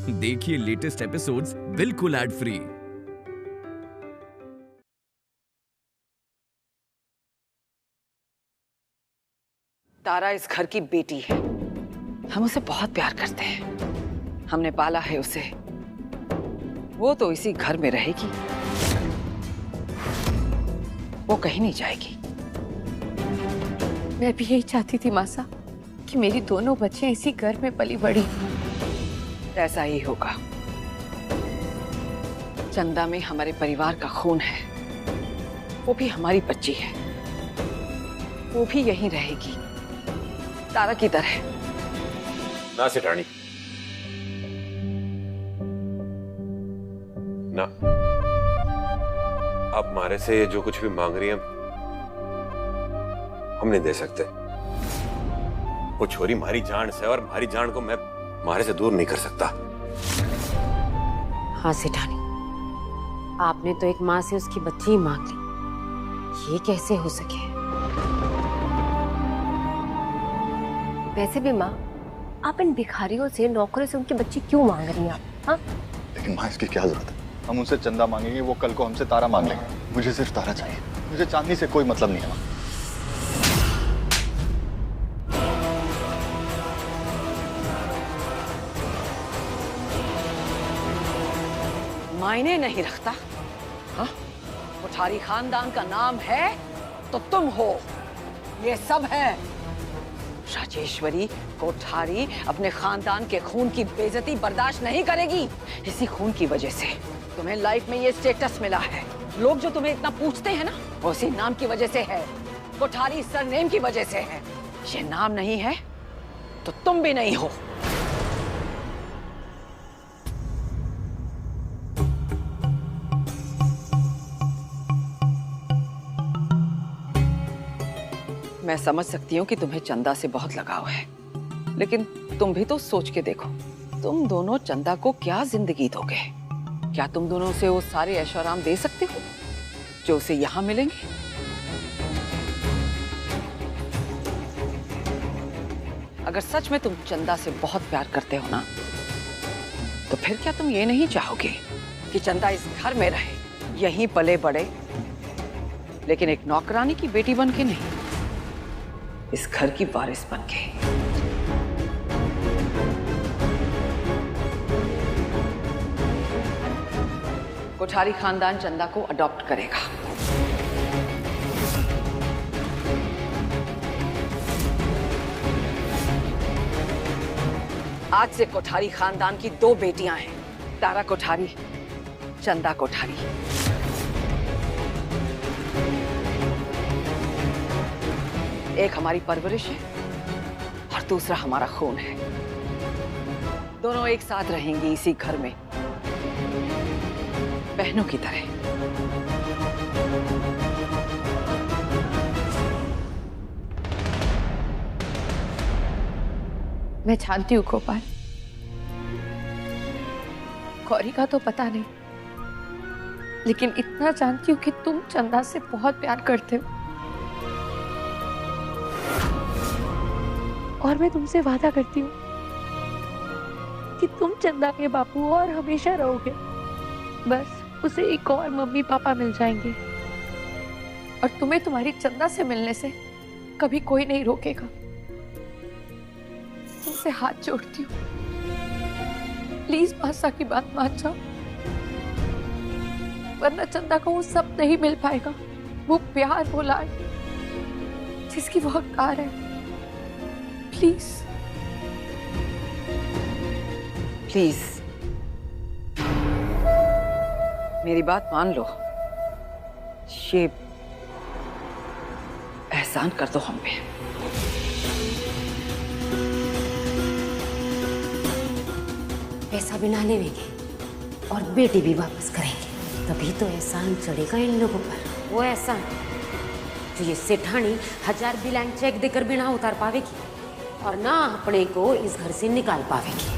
देखिए latest episodes बिल्कुल ad free. तारा इस घर की बेटी है। हम उसे बहुत प्यार करते हैं। हमने पाला है उसे। वो तो इसी घर में रहेगी, वो कहीं नहीं जाएगी। मैं भी यही चाहती थी मासा कि मेरी दोनों बच्चियां इसी घर में पली बड़ी। ऐसा ही होगा। चंदा में हमारे परिवार का खून है। वो भी हमारी बच्ची है। वो भी यहीं रहेगी, तारा की तरह। ना सेठानी, ना। आप हमारे से जो कुछ भी मांग रही हैं हम नहीं दे सकते। वो छोरी हमारी जान से, और हमारी जान को मैं हमारे से दूर नहीं कर सकता। हाँ सेठानी, आपने तो एक माँ से उसकी बच्ची ही मांग ली। ये कैसे हो सके? वैसे भी माँ, आप इन भिखारियों से, नौकरों से उनकी बच्ची क्यों मांग रही हैं आप? हाँ? लेकिन माँ, इसकी क्या जरूरत है? हम उनसे चंदा मांगेंगे, वो कल को हमसे तारा मांग लेंगे। मुझे सिर्फ तारा चाहिए। मुझे चांदी से कोई मतलब नहीं है माँ। मायने नहीं रखता। हाँ? कोठारी खानदान का नाम है तो तुम हो, ये सब है। राजेश्वरी कोठारी अपने खानदान के खून की बेइज्जती बर्दाश्त नहीं करेगी। इसी खून की वजह से तुम्हें लाइफ में ये स्टेटस मिला है। लोग जो तुम्हें इतना पूछते हैं ना, वो उसी नाम की वजह से है। कोठारी सरनेम की वजह से है। ये नाम नहीं है तो तुम भी नहीं हो। मैं समझ सकती हूँ कि तुम्हें चंदा से बहुत लगाव है, लेकिन तुम भी तो सोच के देखो, तुम दोनों चंदा को क्या जिंदगी दोगे? क्या तुम दोनों उसे वो सारे ऐशो आराम दे सकते हो जो उसे यहाँ मिलेंगे? अगर सच में तुम चंदा से बहुत प्यार करते हो ना, तो फिर क्या तुम ये नहीं चाहोगे कि चंदा इस घर में रहे, यहीं पले बड़े, लेकिन एक नौकरानी की बेटी बन के नहीं, इस घर की वारिस बन के। कोठारी खानदान चंदा को अडॉप्ट करेगा। आज से कोठारी खानदान की 2 बेटियां हैं, तारा कोठारी, चंदा कोठारी। एक हमारी परवरिश है और दूसरा हमारा खून है। दोनों एक साथ रहेंगी इसी घर में, बहनों की तरह। मैं जानती हूँ गोपाल, गौरी का तो पता नहीं, लेकिन इतना जानती हूँ कि तुम चंदा से बहुत प्यार करते हो। और मैं तुमसे वादा करती हूँ कि तुम चंदा के बापू और हमेशा रहोगे। बस उसे एक और मम्मी पापा मिल जाएंगे और तुम्हें तुम्हारी चंदा से मिलने से कभी कोई नहीं रोकेगा। तुमसे हाथ जोड़ती हूँ, प्लीज मासा की बात मान जाओ, वरना चंदा को वो सब नहीं मिल पाएगा। वो प्यार, वो लाड जिसकी वो हकदार है। प्लीज प्लीज मेरी बात मान लो। ये एहसान कर दो हम पे। पैसा भी ना लेंगे और बेटी भी वापस करेंगे, तभी तो एहसान चढ़ेगा इन लोगों पर। वो एहसान जो ये सेठानी 1000 ब्लैंक चेक देकर भी ना उतार पावेगी और ना अपने को इस घर से निकाल पावेगी।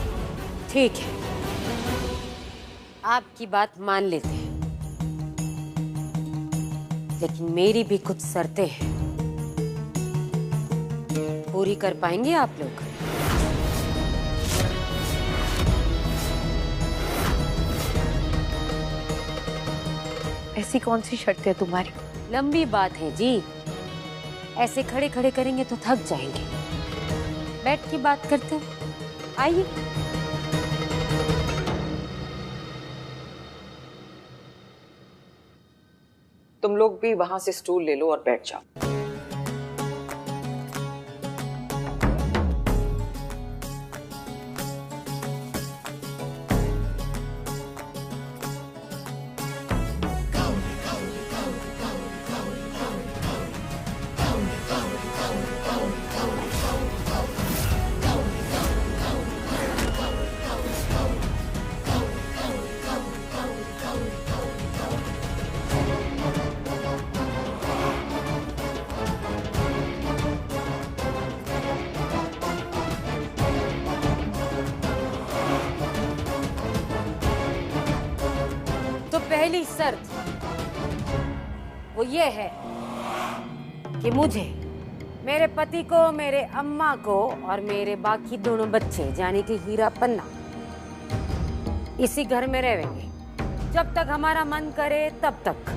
ठीक है, आपकी बात मान लेते हैं, लेकिन मेरी भी कुछ शर्तें हैं। पूरी कर पाएंगे आप लोग? ऐसी कौन सी शर्त है तुम्हारी? लंबी बात है जी, ऐसे खड़े खड़े करेंगे तो थक जाएंगे। बैठ के बात करते हैं, आइए। तुम लोग भी वहां से स्टूल ले लो और बैठ जाओ। पहली शर्त वो ये है कि मुझे, मेरे पति को, मेरे अम्मा को और मेरे बाकी दोनों बच्चे यानी कि हीरा पन्ना इसी घर में रहेंगे जब तक हमारा मन करे तब तक।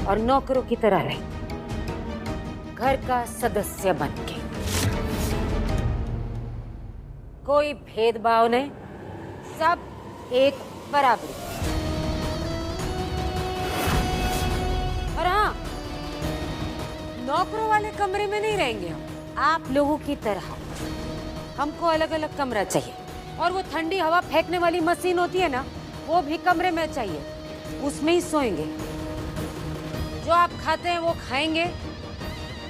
और नौकरों की तरह रहे, घर का सदस्य बनके, कोई भेदभाव नहीं, सब एक बराबरी। और हाँ, नौकरों वाले कमरे में नहीं रहेंगे हम, आप लोगों की तरह हमको अलग अलग कमरा चाहिए। और वो ठंडी हवा फेंकने वाली मशीन होती है ना, वो भी कमरे में चाहिए, उसमें ही सोएंगे। जो आप खाते हैं वो खाएंगे,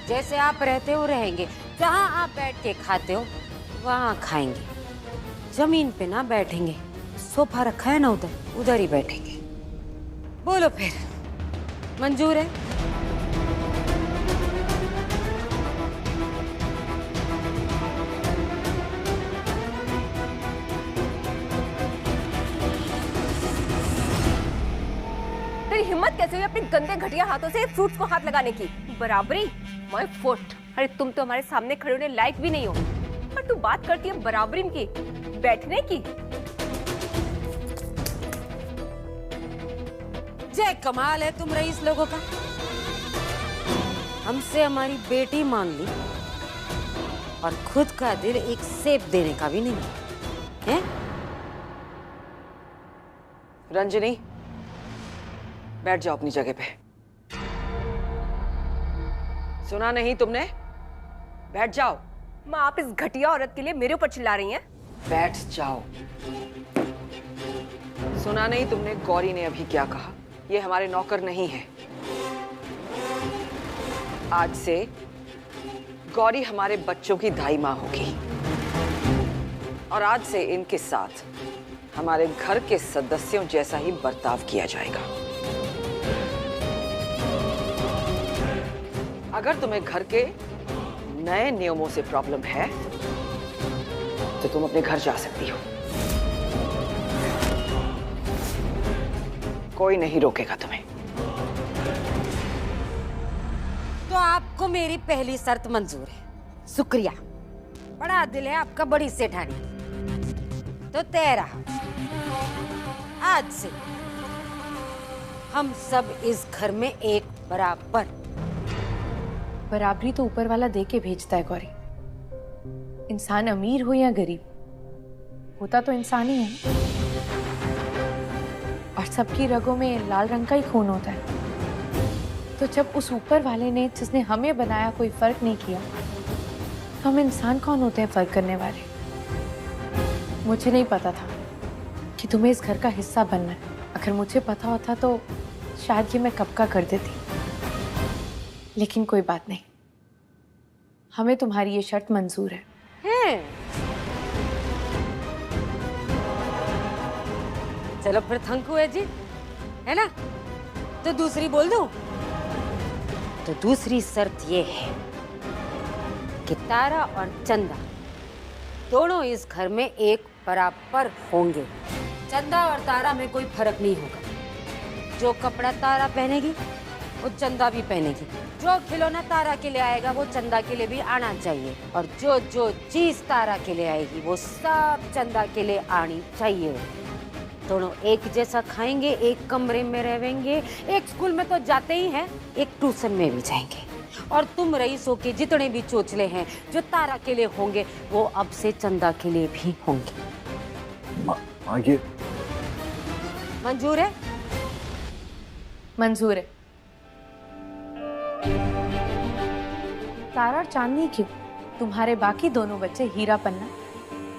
जैसे आप रहते हो रहेंगे, जहाँ आप बैठ के खाते हो वहाँ खाएंगे, जमीन पे ना बैठेंगे। सोफा रखा है ना उधर, उधर ही बैठेंगे। बोलो फिर, मंजूर है? तेरी हिम्मत कैसे हुई अपने गंदे घटिया हाथों से फ्रूट्स को हाथ लगाने की? बराबरी माय फुट। अरे तुम तो हमारे सामने खड़े होने लायक भी नहीं हो, पर तू बात करती है बराबरी की, बैठने की। जय कमाल है तुम रईस लोगों का। हमसे हमारी बेटी मांग ली और खुद का दिल एक सेब देने का भी नहीं है? रंजनी, बैठ जाओ अपनी जगह पे। सुना नहीं तुमने? बैठ जाओ। माँ, आप इस घटिया औरत के लिए मेरे ऊपर चिल्ला रही हैं? बैठ जाओ। सुना नहीं तुमने गौरी ने अभी क्या कहा? ये हमारे नौकर नहीं है। आज से गौरी हमारे बच्चों की दाई माँ होगी और आज से इनके साथ हमारे घर के सदस्यों जैसा ही बर्ताव किया जाएगा। अगर तुम्हें घर के नए नियमों से प्रॉब्लम है तो तुम अपने घर जा सकती हो, कोई नहीं रोकेगा तुम्हें। तो आपको मेरी पहली शर्त मंजूर है, शुक्रिया। बड़ा दिल है आपका, बड़ी सेठानी। तो तेरा, आज से हम सब इस घर में एक बराबर। बराबरी तो ऊपर वाला दे के भेजता है गौरी। इंसान अमीर हो या गरीब, होता तो इंसान ही है, और सबकी रगों में लाल रंग का ही खून होता है। तो जब उस ऊपर वाले ने, जिसने हमें बनाया, कोई फर्क नहीं किया, तो हम इंसान कौन होते हैं फर्क करने वाले? मुझे नहीं पता था कि तुम्हें इस घर का हिस्सा बनना है। अगर मुझे पता होता तो शायद ये मैं कब का कर देती। लेकिन कोई बात नहीं, हमें तुम्हारी ये शर्त मंजूर है। चलो फिर थंकू है जी, है ना? तो दूसरी बोल दूं? तो दूसरी शर्त ये है कि तारा और चंदा दोनों इस घर में एक बराबर होंगे। चंदा और तारा में कोई फर्क नहीं होगा। जो कपड़ा तारा पहनेगी वो चंदा भी पहनेगी। जो खिलौना तारा के लिए आएगा वो चंदा के लिए भी आना चाहिए, और जो जो चीज तारा के लिए आएगी वो सब चंदा के लिए आनी चाहिए। दोनों एक जैसा खाएंगे, एक कमरे में रहेंगे, एक स्कूल में तो जाते ही हैं, एक ट्यूशन में भी जाएंगे। और तुम रईसों के जितने भी चोचले हैं जो तारा के लिए होंगे वो अब से चंदा के लिए भी होंगे। माँ ये मंजूर है? मंजूर है। तारा और चांदनी क्यों? तुम्हारे बाकी दोनों बच्चे हीरा पन्ना,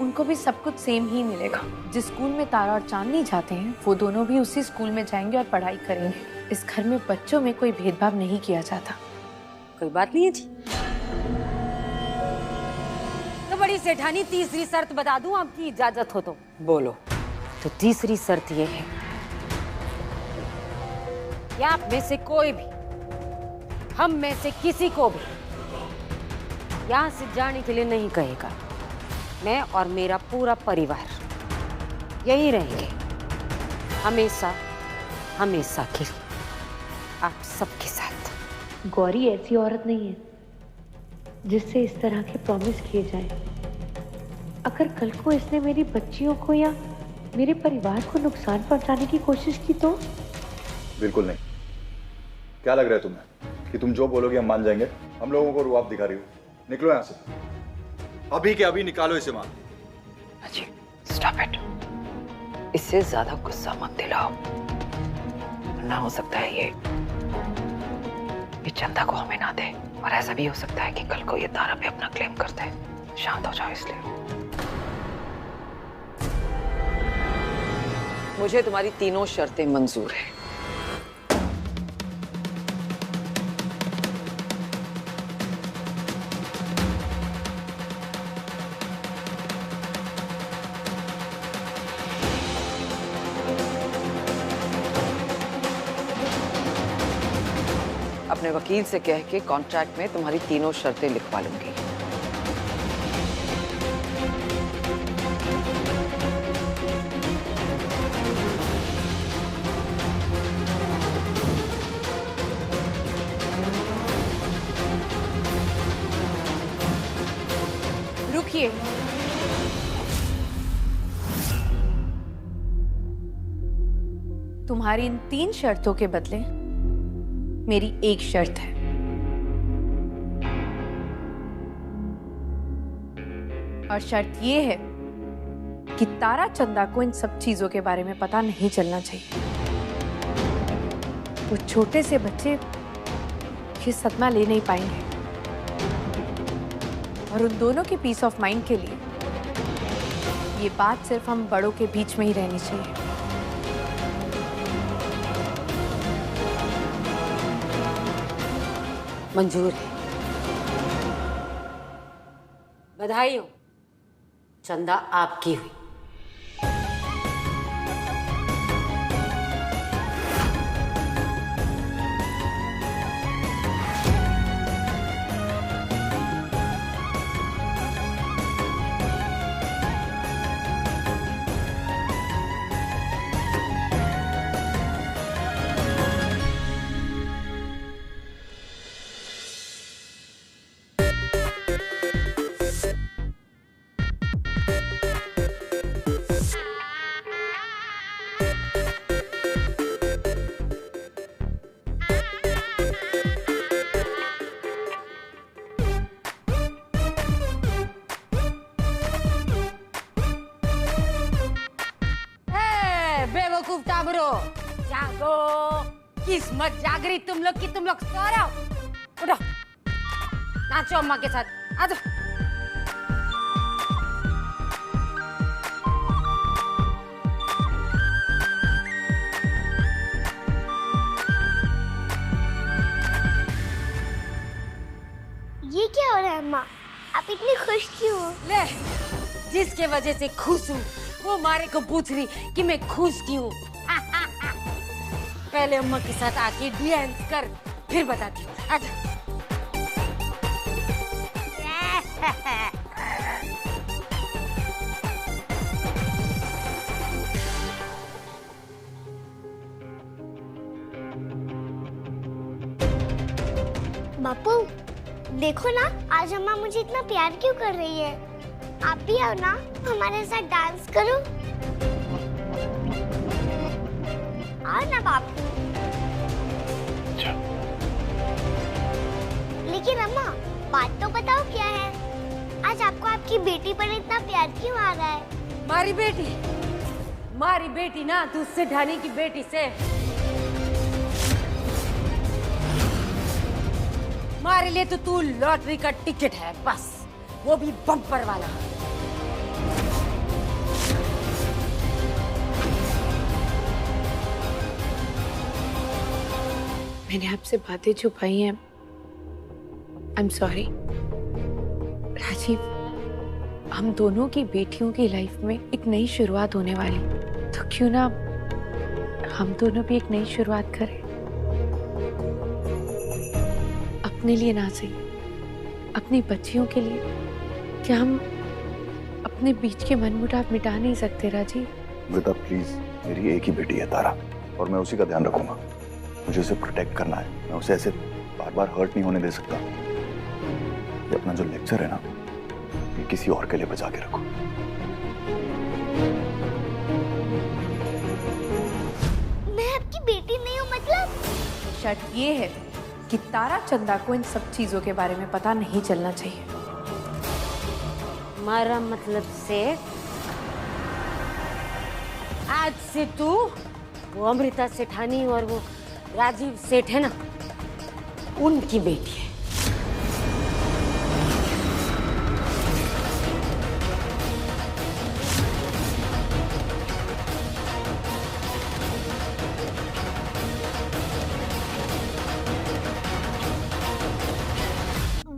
उनको भी सब कुछ सेम ही मिलेगा। जिस स्कूल में तारा और चांदनी जाते हैं वो दोनों भी उसी स्कूल में जाएंगे और पढ़ाई करेंगे। इस घर में बच्चों में कोई भेदभाव नहीं किया जाता। कोई बात नहीं है जी। तो बड़ी सेठानी तीसरी शर्त बता दूं, आपकी इजाजत हो तो? बोलो। तो तीसरी शर्त ये है कि आप में से कोई भी, हम में से किसी को भी यहाँ से जाने के लिए नहीं कहेगा। मैं और मेरा पूरा परिवार यही रहेंगे हमेशा हमेशा के लिए, आप सबके साथ। गौरी ऐसी औरत नहीं है जिससे इस तरह के प्रॉमिस किए जाएं। अगर कल को इसने मेरी बच्चियों को या मेरे परिवार को नुकसान पहुंचाने की कोशिश की तो? बिल्कुल नहीं। क्या लग रहा है तुम्हें कि तुम जो बोलोगे हम मान जाएंगे? हम लोगों को रुआब दिखा रही हो। निकलो यहाँ से, अभी के अभी निकालो इसे। मान अजी स्टॉप इट, इससे ज्यादा गुस्सा मत दिलाओ, ना हो सकता है ये चंदा को हमें ना दे, और ऐसा भी हो सकता है कि कल को ये तारा पे अपना क्लेम कर दे। शांत हो जाओ। इसलिए मुझे तुम्हारी तीनों शर्तें मंजूर है। अपने वकील से कह के कॉन्ट्रैक्ट में तुम्हारी तीनों शर्तें लिखवा लूंगी। रुकिए, तुम्हारी इन 3 शर्तों के बदले मेरी एक शर्त है। और शर्त ये है कि तारा चंदा को इन सब चीजों के बारे में पता नहीं चलना चाहिए। वो छोटे से बच्चे ये सदमा ले नहीं पाएंगे, और उन दोनों के पीस ऑफ माइंड के लिए ये बात सिर्फ हम बड़ों के बीच में ही रहनी चाहिए। मंजूर है। बधाई हो, चंदा आपकी हुई। बेवकूफ टाबरो, जागो। किस्मत जाग रही तुम लोग की, तुम लोग सो रहे हो। उठो, नाचो अम्मा के साथ, आ जाओ। ये क्या हो रहा है अम्मा? आप इतनी खुश क्यों हो? ले, जिसके वजह से खुश हूँ वो मारे को पूछ रही कि मैं खुश क्यों। पहले अम्मा के साथ आके डांस कर, फिर बताती हूँ। आजा। देखो ना, आज अम्मा मुझे इतना प्यार क्यों कर रही है। आप भी आओ ना, हमारे साथ डांस करो। आओ ना बापू। लेकिन अम्मा, बात तो बताओ क्या है? आज आपको आपकी बेटी पर इतना प्यार क्यों आ रहा है? मारी बेटी ना दूसरे ढानी की बेटी से। हमारे लिए तो तू लॉटरी का टिकट है बस, वो भी बम्पर वाला। मैंने आपसे बातें छुपाई हैं। I am sorry Rajeev. हम दोनों की बेटियों की लाइफ में एक नई शुरुआत होने वाली, तो क्यों ना हम दोनों भी एक नई शुरुआत करें। अपने लिए ना सही, अपनी बच्चियों के लिए। क्या हम अपने बीच के मनमुटाव मिटा नहीं सकते राजीव? बेटा प्लीज, मेरी एक ही बेटी है तारा, और मैं उसी का ध्यान रखूंगा। मुझे उसे प्रोटेक्ट करना है, मैं उसे ऐसे बार बार हर्ट नहीं होने दे सकता। ये अपना जो लेक्चर है ना, ये किसी और के लिए बचा के रखो। मैं आपकी बेटी नहीं हूँ मतलब? शर्त ये है कि तारा चंदा को इन सब चीजों के बारे में पता नहीं चलना चाहिए। हमारा मतलब से आज से तू वो अमृता सेठानी और वो राजीव सेठ है ना, उनकी बेटी है।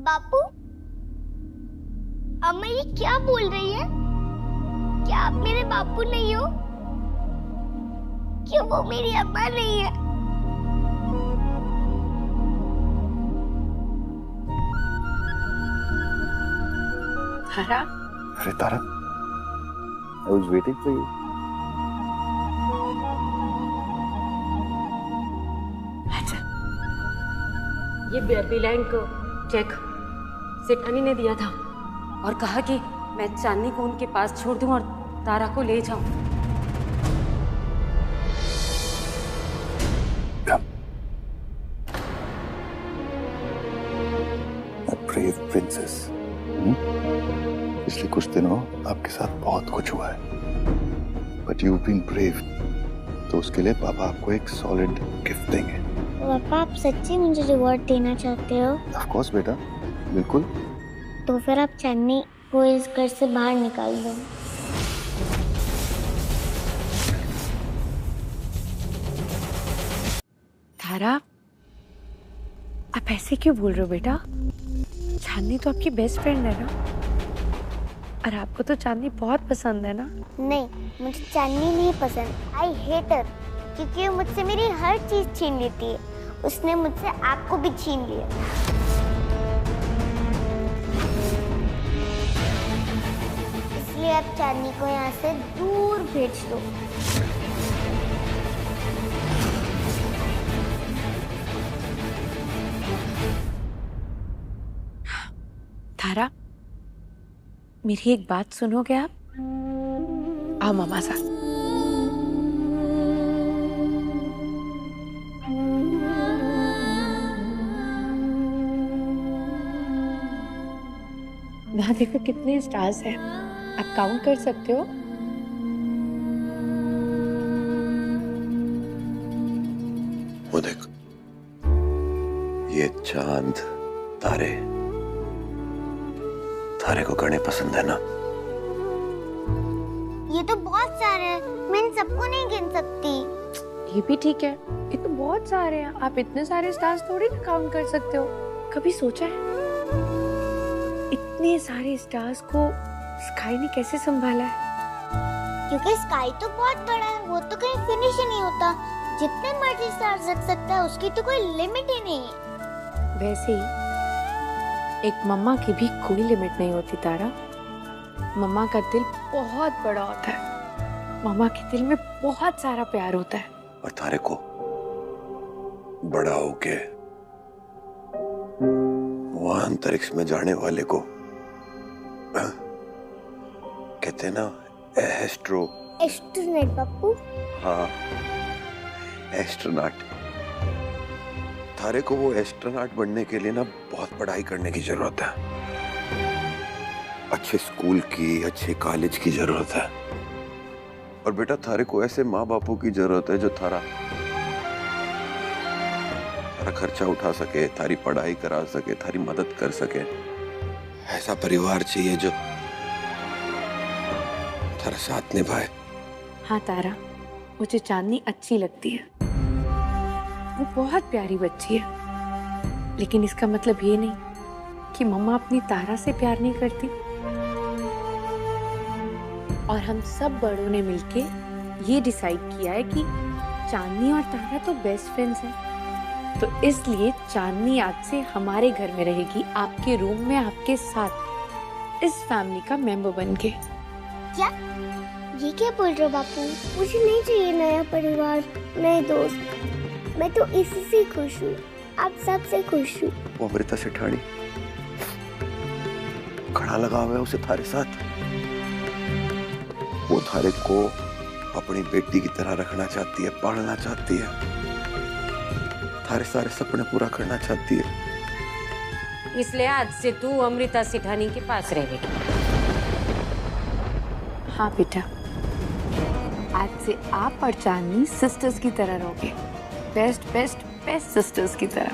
बापू, अम्मा ये क्या बोल रही है? क्या आप मेरे बापू नहीं हो? क्यों वो मेरी अम्मा नहीं है? तारा, अरे तारा, I was waiting for you. अच्छा, ये बिलाइन को चेक सेठानी ने दिया था और कहा कि मैं चांदनी को उनके पास छोड़ दूं और तारा को ले जाऊं। Brave princess. पिछले कुछ दिनों आपके साथ बहुत कुछ हुआ है, बट यू बीन ब्रेव, तो उसके लिए पापा आपको एक सॉलिड गिफ्ट देंगे। पापा, आप सच्ची मुझे रिवॉर्ड देना चाहते हो? ऑफ कोर्स बेटा, बिल्कुल। तो फिर आप चांदनी को इस घर से बाहर निकाल दो। तारा, आप ऐसे क्यों बोल रहे हो बेटा? चांदनी तो आपकी बेस्ट फ्रेंड है ना, और आपको तो चांदनी बहुत पसंद है ना? नहीं, मुझे चांदनी नहीं पसंद। आई हेट हर, क्योंकि वो मुझसे मेरी हर चीज छीन लेती है। उसने मुझसे आपको भी छीन लिया। इसलिए आप चांदनी को यहाँ से दूर भेज दो। तारा, मेरी एक बात सुनोगे आप? आओ मामा साथ। वहां देखो कितने स्टार्स हैं, आप काउंट कर सकते हो? वो देख, ये चांद तारे, तारे को गणे पसंद है ना? ये तो बहुत सारे हैं, मैं इन सबको नहीं गिन सकती। ये भी ठीक है, ये तो बहुत सारे हैं, आप इतने सारे स्टार्स थोड़ी ना काउंट कर सकते हो। कभी सोचा है इतने सारे स्टार्स को स्काई ने कैसे संभाला है? क्योंकि स्काई तो बहुत बड़ा है, वो तो कहीं फिनिश ही नहीं होता। जितने मर्जी स्टार्स रख सकता है, उसकी तो कोई लिमिट ही नहीं है। वैसे ही एक मम्मा की भी कोई लिमिट नहीं होती तारा। मम्मा का दिल बहुत बड़ा होता है, मम्मा के दिल में बहुत सारा प्यार होता है। और तारे को बड़ा होके वहां अंतरिक्ष में जाने वाले को कहते हैं ना एस्ट्रोनॉट बापू। हाँ, एस्ट्रोनॉट। थारे को वो एस्ट्रोनॉट बनने के लिए ना बहुत पढ़ाई करने की जरूरत है, अच्छे स्कूल की, अच्छे कॉलेज की जरूरत है। और बेटा थारे को ऐसे माँ बापू की जरूरत है जो थारा खर्चा उठा सके, थारी पढ़ाई करा सके, थारी मदद कर सके। ऐसा परिवार चाहिए जो थारा साथ निभाए। हाँ तारा, मुझे चांदनी अच्छी लगती है, वो बहुत प्यारी बच्ची है, लेकिन इसका मतलब ये नहीं कि मम्मा अपनी तारा से प्यार नहीं करती। और हम सब बड़ों ने मिलके ये डिसाइड किया है कि चांदनी और तारा तो बेस्ट फ्रेंड्स हैं, तो इसलिए चांदनी आज से हमारे घर में रहेगी, आपके रूम में आपके साथ, इस फैमिली का मेंबर बनके। क्या ये क्या बोल रहे हो बापू? मुझे नहीं चाहिए नया परिवार, नए दोस्त। मैं तो इसी से खुश हूँ, आप सबसे खुश हूँ। वो अमृता सेठानी खड़ा लगा हुआ है उसे थारे साथ। वो थारे को अपनी बेटी की तरह रखना चाहती है, पालना चाहती है, थारे सारे सपने पूरा करना चाहती है। इसलिए आज से तू अमृता सेठानी के पास रहेगी। हाँ बेटा, आज से आप और चांदनी सिस्टर्स की तरह रहोगे, बेस्ट बेस्ट बेस्ट सिस्टर्स की तरह।